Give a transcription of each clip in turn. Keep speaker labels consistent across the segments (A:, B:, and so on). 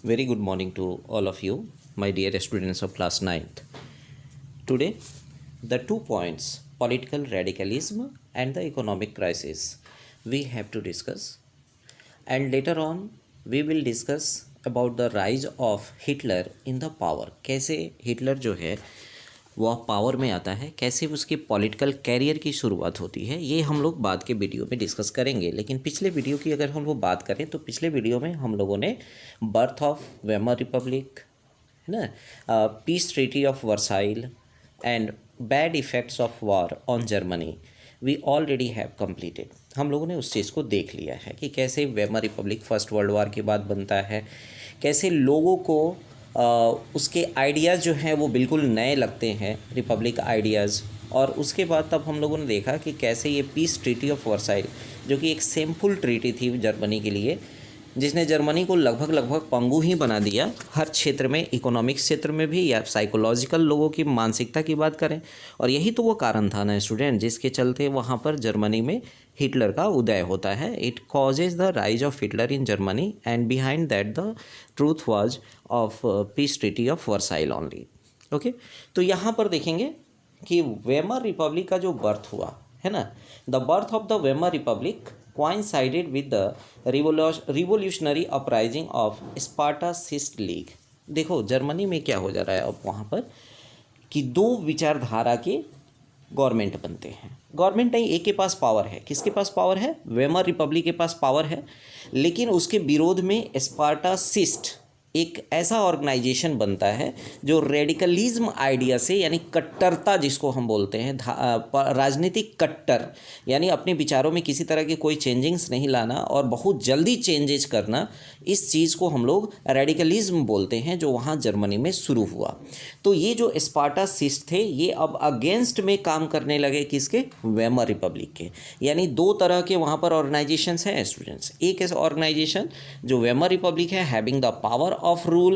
A: Very good morning to all of you, my dear students of class 9th. Today, the 2 points political radicalism and the economic crisis we have to discuss. And later on, we will discuss about the rise of Hitler in the power. कैसे Hitler जो है वह power में आता है, कैसे उसके political career की शुरुआत होती है, ये हम लोग बाद के वीडियो में डिस्कस करेंगे। लेकिन पिछले वीडियो की अगर हम लोग बात करें तो पिछले वीडियो में हम लोगों ने बर्थ ऑफ वेमर रिपब्लिक, है ना, peace treaty of Versailles and bad effects of war on Germany we already have completed. हम लोगों ने उस चीज़ को देख लिया है कि कैसे Weimar Republic first World war के बाद बनता है, कैसे लोगों को उसके आइडियाज़ जो हैं वो बिल्कुल नए लगते हैं, रिपब्लिक आइडियाज़। और उसके बाद तब हम लोगों ने देखा कि कैसे ये पीस ट्रीटी ऑफ वर्साइल, जो कि एक सेमफुल ट्रीटी थी जर्मनी के लिए, जिसने जर्मनी को लगभग पंगु ही बना दिया हर क्षेत्र में, इकोनॉमिक्स क्षेत्र में भी, या साइकोलॉजिकल लोगों की मानसिकता की बात करें। और यही तो वो कारण था ना स्टूडेंट, जिसके चलते वहाँ पर जर्मनी में हिटलर का उदय होता है। It causes the rise of Hitler in Germany and behind that the truth was of peace treaty of Versailles only. Okay, तो यहाँ पर देखेंगे कि वेमर रिपब्लिक का जो बर्थ हुआ है ना, the birth of the Weimar republic coincided with the revolutionary uprising of Spartacist league. देखो जर्मनी में क्या हो जा रहा है अब वहाँ पर कि दो विचारधारा के गवर्नमेंट बनते हैं। गवर्नमेंट नहीं, एक के पास पावर है। किसके पास पावर है? वेमर रिपब्लिक के पास पावर है, लेकिन उसके विरोध में स्पार्टासिस्ट एक ऐसा ऑर्गेनाइजेशन बनता है जो रेडिकलिज्म आइडिया से, यानी कट्टरता जिसको हम बोलते हैं, राजनीतिक कट्टर, यानी अपने विचारों में किसी तरह की कोई चेंजिंग्स नहीं लाना और बहुत जल्दी चेंजेस करना, इस चीज़ को हम लोग रेडिकलिज्म बोलते हैं, जो वहाँ जर्मनी में शुरू हुआ। तो ये जो स्पार्टासिस्ट थे ये अब अगेंस्ट में काम करने लगे, किसके? वेमर रिपब्लिक के। यानी दो तरह के वहाँ पर ऑर्गेनाइजेशंस हैं स्टूडेंट्स। एक ऐसा ऑर्गेनाइजेशन जो वेमर रिपब्लिक है, having the power of rule,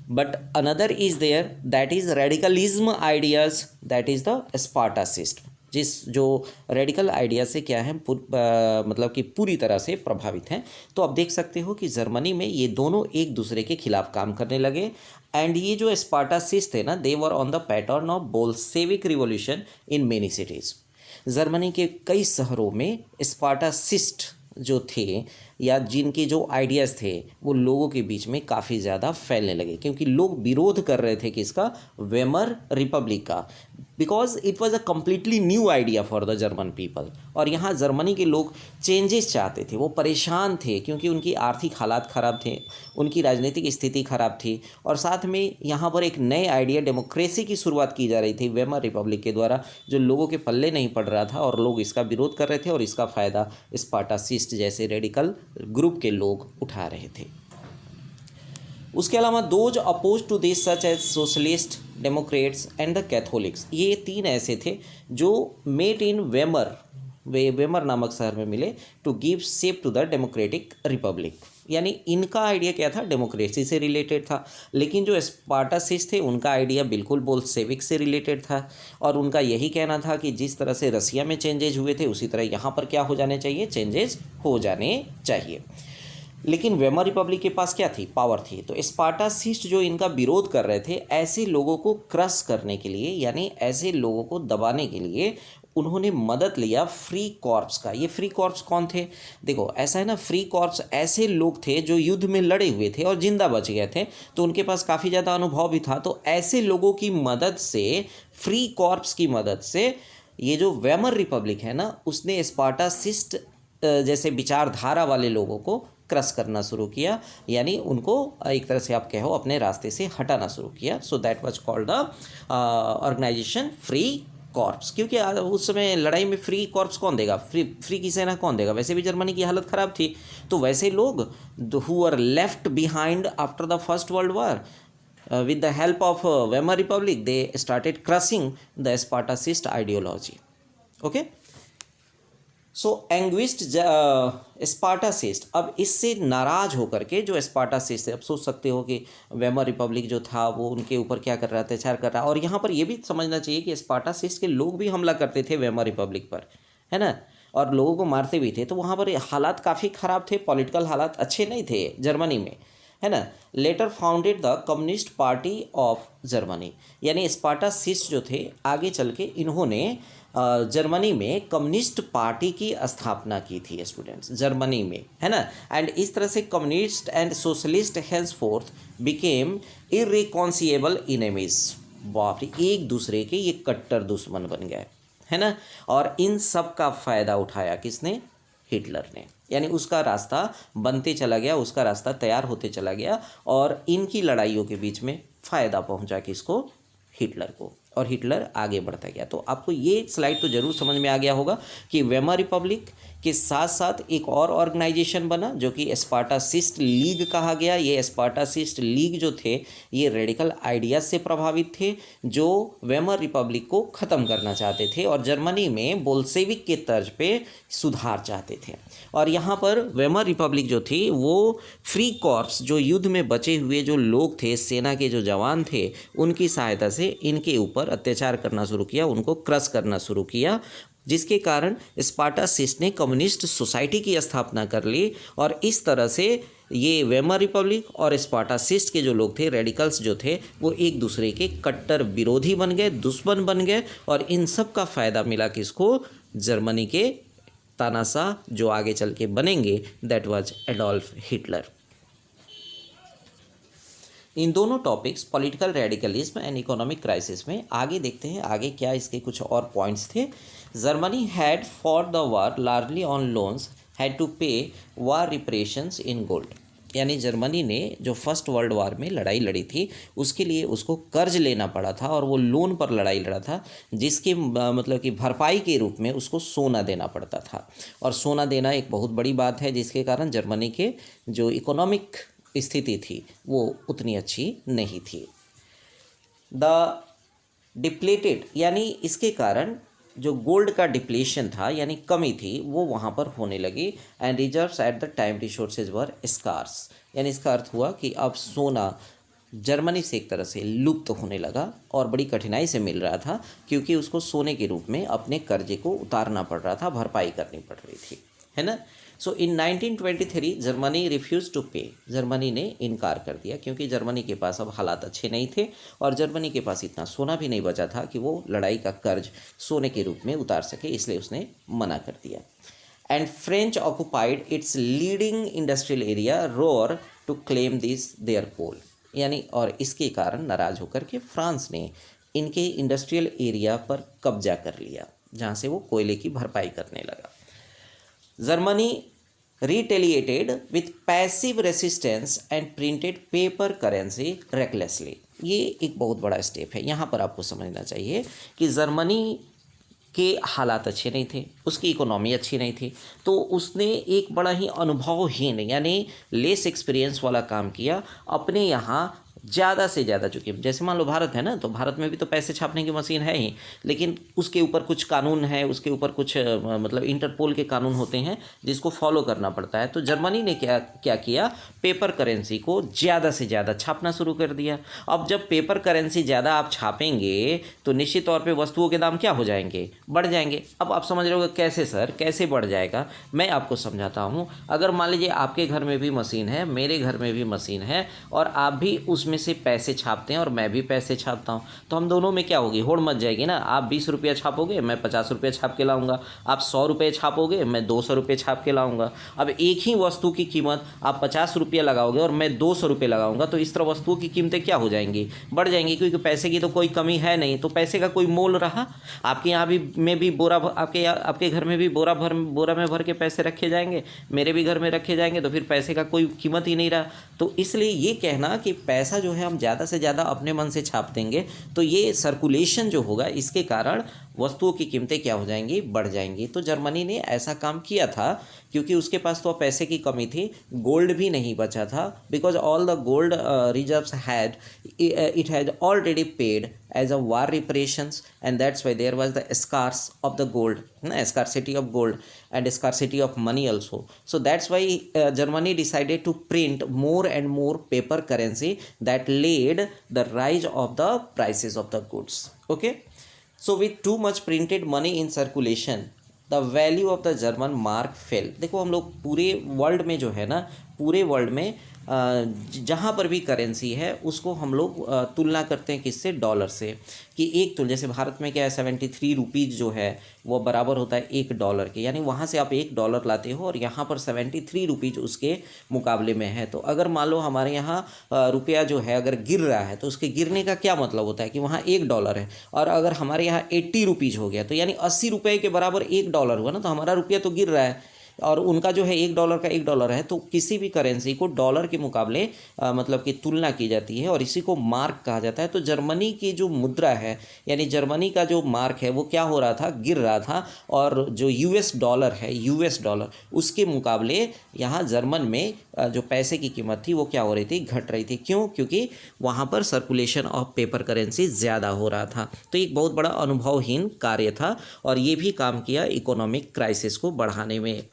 A: but another is there that is radicalism ideas, that is the Spartacist, जिस जो रेडिकल आइडिया से क्या है मतलब कि पूरी तरह से प्रभावित हैं। तो आप देख सकते हो कि जर्मनी में ये दोनों एक दूसरे के खिलाफ काम करने लगे। एंड ये जो स्पार्टासिस्ट थे ना, they were on the pattern of Bolshevik revolution in many cities. Germany के कई शहरों में स्पार्टासिस्ट जो थे, या जिनके जो आइडियाज़ थे, वो लोगों के बीच में काफ़ी ज़्यादा फैलने लगे, क्योंकि लोग विरोध कर रहे थे किसका? वेमर रिपब्लिक का, because it was a completely new idea for the German people. और यहाँ जर्मनी के लोग चेंजेस चाहते थे, वो परेशान थे क्योंकि उनकी आर्थिक हालात ख़राब थे, उनकी राजनीतिक स्थिति ख़राब थी, और साथ में यहाँ पर एक नए आइडिया डेमोक्रेसी की शुरुआत की जा रही थी वेमर रिपब्लिक के द्वारा, जो लोगों के पल्ले नहीं पड़ रहा था और लोग इसका विरोध कर रहे थे, और इसका फ़ायदा स्पार्टासिस्ट जैसे रेडिकल ग्रुप के लोग उठा रहे थे। उसके अलावा those oppose to this such as socialist, democrats and the Catholics, ये तीन ऐसे थे जो मेट इन वेमर नामक शहर में मिले to give shape to the democratic republic. यानी इनका आइडिया क्या था? डेमोक्रेसी से रिलेटेड था, लेकिन जो स्पार्टासिस्ट थे उनका आइडिया बिल्कुल बोल्शेविक से रिलेटेड था, और उनका यही कहना था कि जिस तरह से रसिया में चेंजेज हुए थे उसी तरह यहाँ पर क्या हो जाने चाहिए? चेंजेस हो जाने चाहिए। लेकिन वेमर रिपब्लिक के पास क्या थी? पावर थी। तो स्पार्टासिस्ट जो इनका विरोध कर रहे थे, ऐसे लोगों को क्रश करने के लिए, यानी ऐसे लोगों को दबाने के लिए उन्होंने मदद लिया फ्री कॉर्प्स का। ये फ्री कॉर्प्स कौन थे? देखो ऐसा है ना, फ्री कॉर्प्स ऐसे लोग थे जो युद्ध में लड़े हुए थे और जिंदा बच गए थे, तो उनके पास काफ़ी ज़्यादा अनुभव भी था। तो ऐसे लोगों की मदद से, फ्री कॉर्प्स की मदद से, ये जो वेमर रिपब्लिक है ना, उसने स्पार्टासिस्ट जैसे विचारधारा वाले लोगों को क्रश करना शुरू किया, यानी उनको एक तरह से आप कहो अपने रास्ते से हटाना शुरू किया। So that was called the organisation free corps. क्योंकि उस समय लड़ाई में फ्री कॉर्प्स कौन देगा? फ्री की सेना कौन देगा? वैसे भी जर्मनी की हालत ख़राब थी। तो वैसे लोग who are left behind after the First World War, with the help of Weimar Republic, they started crushing the Spartacist ideology. Okay, so एंग्विस्ट स्पार्टासिस्ट अब इससे नाराज होकर के, जो स्पार्टासिस्ट है, अब सोच सकते हो कि वेमर रिपब्लिक जो था वो उनके ऊपर क्या कर रहा था? अत्याचार कर रहा। और यहाँ पर ये भी समझना चाहिए कि स्पार्टासिस्ट के लोग भी हमला करते थे वेमर रिपब्लिक पर, है ना, और लोगों को मारते भी थे। तो वहाँ पर हालात काफ़ी ख़राब थे, पॉलिटिकल हालात अच्छे नहीं थे जर्मनी में। है ना। Later founded the Communist Party of Germany, यानी स्पार्टासिस्ट जो थे आगे चल के इन्होंने जर्मनी में कम्युनिस्ट पार्टी की स्थापना की थी स्टूडेंट्स, जर्मनी में, है ना। एंड इस तरह से communist and socialist henceforth became irreconcilable enemies. बाप रे, एक दूसरे के ये कट्टर दुश्मन बन गए, है ना। और इन सब का फ़ायदा उठाया किसने? हिटलर ने। यानी उसका रास्ता बनते चला गया, उसका रास्ता तैयार होते चला गया और इनकी लड़ाइयों के बीच में फ़ायदा पहुंचा किसको? हिटलर को। और हिटलर आगे बढ़ता गया। तो आपको ये स्लाइड तो ज़रूर समझ में आ गया होगा कि वेमर रिपब्लिक के साथ साथ एक और ऑर्गेनाइजेशन बना जो कि स्पार्टासिस्ट लीग कहा गया। ये स्पार्टासिस्ट लीग जो थे ये रेडिकल आइडियाज से प्रभावित थे जो वेमर रिपब्लिक को ख़त्म करना चाहते थे और जर्मनी में बोल्शेविक के तर्ज पे सुधार चाहते थे। और यहाँ पर वेमर रिपब्लिक जो थी वो फ्री कॉर्प्स, जो युद्ध में बचे हुए जो लोग थे, सेना के जो जवान थे, उनकी सहायता से इनके ऊपर अत्याचार करना शुरू किया, उनको क्रश करना शुरू किया, जिसके कारण स्पार्टासिस्ट ने कम्युनिस्ट सोसाइटी की स्थापना कर ली। और इस तरह से ये वेमर रिपब्लिक और स्पार्टासिस्ट के जो लोग थे, रेडिकल्स जो थे, वो एक दूसरे के कट्टर विरोधी बन गए, दुश्मन बन गए। और इन सब का फ़ायदा मिला किसको? जर्मनी के तानाशाह जो आगे चल के बनेंगे, दैट वाज एडोल्फ हिटलर। इन दोनों topics political radicalism and economic crisis में आगे देखते हैं आगे क्या इसके कुछ और पॉइंट्स थे। Germany had for the war largely on loans, had to pay war रिपरेशंस in gold. यानी जर्मनी ने जो फर्स्ट वर्ल्ड वार में लड़ाई लड़ी थी उसके लिए उसको कर्ज लेना पड़ा था और वो लोन पर लड़ाई लड़ा था, जिसके मतलब कि भरपाई के रूप में उसको सोना देना पड़ता था। और सोना देना एक बहुत बड़ी बात है, जिसके कारण जर्मनी के जो इकोनॉमिक स्थिति थी वो उतनी अच्छी नहीं थी। द डिप्लेटेड, यानी इसके कारण जो गोल्ड का डिप्लेशन था यानी कमी थी वो वहाँ पर होने लगी। And reserves at the time resources were scarce, यानी इसका अर्थ हुआ कि अब सोना जर्मनी से एक तरह से लुप्त होने लगा और बड़ी कठिनाई से मिल रहा था, क्योंकि उसको सोने के रूप में अपने कर्जे को उतारना पड़ रहा था, भरपाई करनी पड़ रही थी, है ना। सो इन 1923 जर्मनी रिफ्यूज़ टू पे, जर्मनी ने इनकार कर दिया, क्योंकि जर्मनी के पास अब हालात अच्छे नहीं थे और जर्मनी के पास इतना सोना भी नहीं बचा था कि वो लड़ाई का कर्ज सोने के रूप में उतार सके, इसलिए उसने मना कर दिया। And French occupied its leading industrial area Ruhr to claim this their coal, यानी और इसके कारण नाराज होकर के फ्रांस ने इनके इंडस्ट्रियल एरिया पर कब्जा कर लिया, जहाँ से वो कोयले की भरपाई करने लगा। Germany retaliated with passive resistance and printed paper currency recklessly। ये एक बहुत बड़ा स्टेप है। यहाँ पर आपको समझना चाहिए कि जर्मनी के हालात अच्छे नहीं थे, उसकी इकोनॉमी अच्छी नहीं थी, तो उसने एक बड़ा ही अनुभवहीन यानी लेस एक्सपीरियंस वाला काम किया। अपने यहाँ ज़्यादा से ज़्यादा, चूँकि जैसे मान लो भारत है ना, तो भारत में भी तो पैसे छापने की मशीन है ही, लेकिन उसके ऊपर कुछ कानून है, उसके ऊपर कुछ मतलब इंटरपोल के कानून होते हैं जिसको फॉलो करना पड़ता है। तो जर्मनी ने क्या किया, पेपर करेंसी को ज़्यादा से ज़्यादा छापना शुरू कर दिया। अब जब पेपर करेंसी ज़्यादा आप छापेंगे तो निश्चित तौर पर वस्तुओं के दाम क्या हो जाएंगे, बढ़ जाएंगे। अब आप समझ रहे होगे कैसे सर, कैसे बढ़ जाएगा, मैं आपको समझाता हूँ। अगर मान लीजिए आपके घर में भी मशीन है, मेरे घर में भी मशीन है, और आप भी उसमें से पैसे छापते हैं और मैं भी पैसे छापता हूं, तो हम दोनों में क्या होगी, होड़ मच जाएगी ना। आप 20 रुपया छापोगे, मैं 50 रुपये छाप के लाऊंगा। आप 100 रुपये छापोगे, मैं 200 रुपये छाप के लाऊंगा। अब एक ही वस्तु की कीमत आप 50 रुपया लगाओगे और मैं 200 रुपये लगाऊंगा, तो इस तरह वस्तुओं की कीमतें क्या हो जाएंगी, बढ़ जाएंगी, क्योंकि पैसे की तो कोई कमी है नहीं, तो पैसे का कोई मोल रहा। आपके यहाँ भी में भी आपके घर में भी बोरा में भर के पैसे रखे जाएंगे, मेरे भी घर में रखे जाएंगे, तो फिर पैसे का कोई कीमत ही नहीं रहा। तो इसलिए ये कहना कि पैसा जो है हम ज़्यादा से ज़्यादा अपने मन से छाप देंगे, तो ये सर्कुलेशन जो होगा इसके कारण वस्तुओं की कीमतें क्या हो जाएंगी, बढ़ जाएंगी। तो जर्मनी ने ऐसा काम किया था क्योंकि उसके पास तो पैसे की कमी थी, गोल्ड भी नहीं बचा था, because all the gold reserves had it had already paid as a war reparations, and that's why there was the scarce of the gold, scarcity of gold and scarcity of money also. So that's why Germany decided to print more and more paper currency that led the rise of the prices of the goods. Okay, so with too much printed money in circulation, the value of the German mark fell. देखो हम लोग पूरे world में जो है ना, पूरे world में जहाँ पर भी करेंसी है उसको हम लोग तुलना करते हैं किससे, डॉलर से, कि एक तुल जैसे भारत में क्या है 73 रुपीज़ जो है वो बराबर होता है $1 के, यानी वहाँ से आप $1 लाते हो और यहाँ पर 73 रुपीज़ उसके मुकाबले में है। तो अगर मान लो हमारे यहाँ रुपया जो है अगर गिर रहा है तो उसके गिरने का क्या मतलब होता है कि वहाँ $1 है, और अगर हमारे यहाँ 80 रुपीज़ हो गया तो यानी 80 रुपये के बराबर $1 हुआ ना, तो हमारा रुपया तो गिर रहा है और उनका जो है $1 का $1 है। तो किसी भी करेंसी को डॉलर के मुकाबले मतलब कि तुलना की जाती है और इसी को मार्क कहा जाता है। तो जर्मनी की जो मुद्रा है यानी जर्मनी का जो मार्क है वो क्या हो रहा था, गिर रहा था, और जो US डॉलर है, US डॉलर, उसके मुकाबले यहाँ जर्मन में जो पैसे की कीमत थी वो क्या हो रही थी, घट रही थी। क्यों? क्योंकि वहाँ पर सर्कुलेशन ऑफ पेपर करेंसी ज़्यादा हो रहा था। तो एक बहुत बड़ा अनुभवहीन कार्य था और ये भी काम किया इकोनॉमिक क्राइसिस को बढ़ाने में।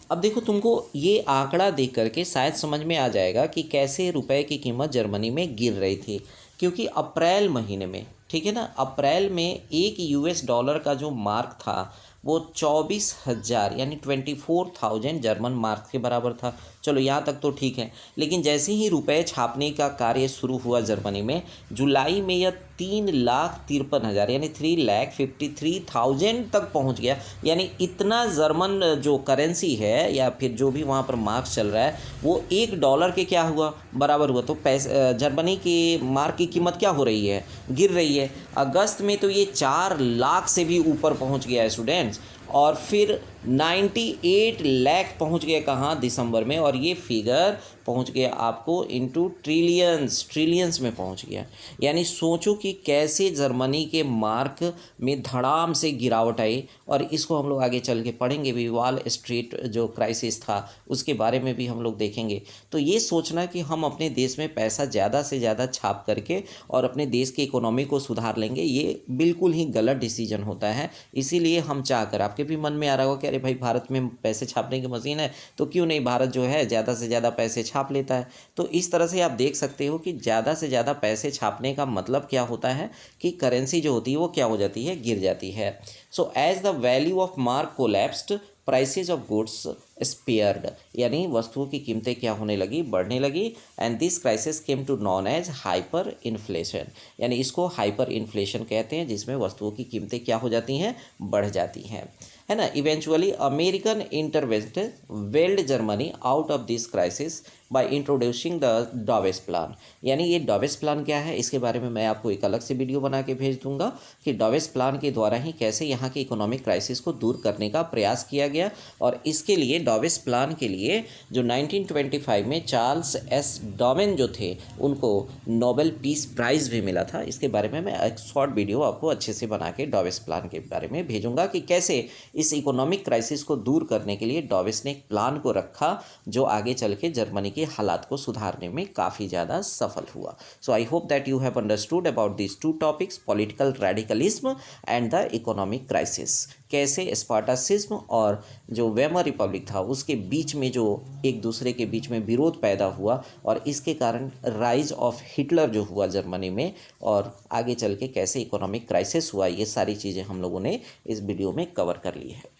A: अब देखो, तुमको ये आंकड़ा देख करके शायद समझ में आ जाएगा कि कैसे रुपए की कीमत जर्मनी में गिर रही थी। क्योंकि अप्रैल महीने में, ठीक है ना, अप्रैल में एक US डॉलर का जो मार्क था वो 24,000 यानी 24,000 जर्मन मार्क के बराबर था। चलो यहाँ तक तो ठीक है, लेकिन जैसे ही रुपए छापने का कार्य शुरू हुआ जर्मनी में, जुलाई में यह 3,53,000 यानी 3,53,000 तक पहुँच गया। यानी इतना जर्मन जो करेंसी है या फिर जो भी वहाँ पर मार्क्स चल रहा है वो $1 के क्या हुआ, बराबर हुआ। तो पैसे जर्मनी के मार्क की कीमत क्या हो रही है, गिर रही है। अगस्त में तो ये 4 लाख से भी ऊपर पहुँच गया है स्टूडेंट्स, और फिर 98 लाख पहुँच गए कहाँ, दिसंबर में, और ये फिगर पहुँच गया आपको इनटू ट्रिलियंस में पहुँच गया। यानी सोचो कि कैसे जर्मनी के मार्क में धड़ाम से गिरावट आई, और इसको हम लोग आगे चल के पढ़ेंगे भी। वॉल स्ट्रीट जो क्राइसिस था उसके बारे में भी हम लोग देखेंगे। तो ये सोचना कि हम अपने देश में पैसा ज़्यादा से ज़्यादा छाप करके और अपने देश की इकोनॉमी को सुधार लेंगे, ये बिल्कुल ही गलत डिसीजन होता है। इसीलिए हम चाहकर, आपके भी मन में आ रहा होगा कि अरे भाई भारत में पैसे छापने की मशीन है तो क्यों नहीं भारत जो है ज़्यादा से ज़्यादा पैसे छाप लेता है। तो इस तरह से आप देख सकते हो कि ज़्यादा से ज़्यादा पैसे छापने का मतलब क्या होता है कि करेंसी जो होती है वो क्या हो जाती है, गिर जाती है। So as the value of mark collapsed, prices of goods spared, यानी वस्तुओं की कीमतें क्या होने लगी, बढ़ने लगी। And this crisis came to known as hyper inflation, यानी इसको हाइपर इन्फ्लेशन कहते हैं, जिसमें वस्तुओं की कीमतें क्या हो जाती हैं, बढ़ जाती हैं, है ना। Eventually American intervention bailed Germany out of this crisis by introducing the Dawes plan. यानी ये डॉवेस प्लान क्या है, इसके बारे में मैं आपको एक अलग से वीडियो बना के भेज दूंगा कि डॉवेस प्लान के द्वारा ही कैसे यहाँ के इकोनॉमिक क्राइसिस को दूर करने का प्रयास किया गया। और इसके लिए डॉवेस प्लान के लिए जो 1925 में चार्ल्स एस डॉवेन जो थे उनको नोबेल पीस प्राइज़ भी मिला था। इसके बारे में मैं एक शॉर्ट वीडियो आपको अच्छे से बना के डॉवेस प्लान के बारे में भेजूंगा कि कैसे इस इकोनॉमिक क्राइसिस को दूर करने के लिए डॉवेस ने एक प्लान को रखा जो आगे चल के जर्मनी के हालात को सुधारने में काफ़ी ज़्यादा सफल हुआ। So I hope that you have understood about this two topics, political radicalism and the economic crisis. कैसे स्पार्टासिज्म और जो वेमर रिपब्लिक था उसके बीच में जो एक दूसरे के बीच में विरोध पैदा हुआ और इसके कारण राइज ऑफ हिटलर जो हुआ जर्मनी में, और आगे चल के कैसे इकोनॉमिक क्राइसिस हुआ, ये सारी चीज़ें हम लोगों ने इस वीडियो में कवर कर ली है।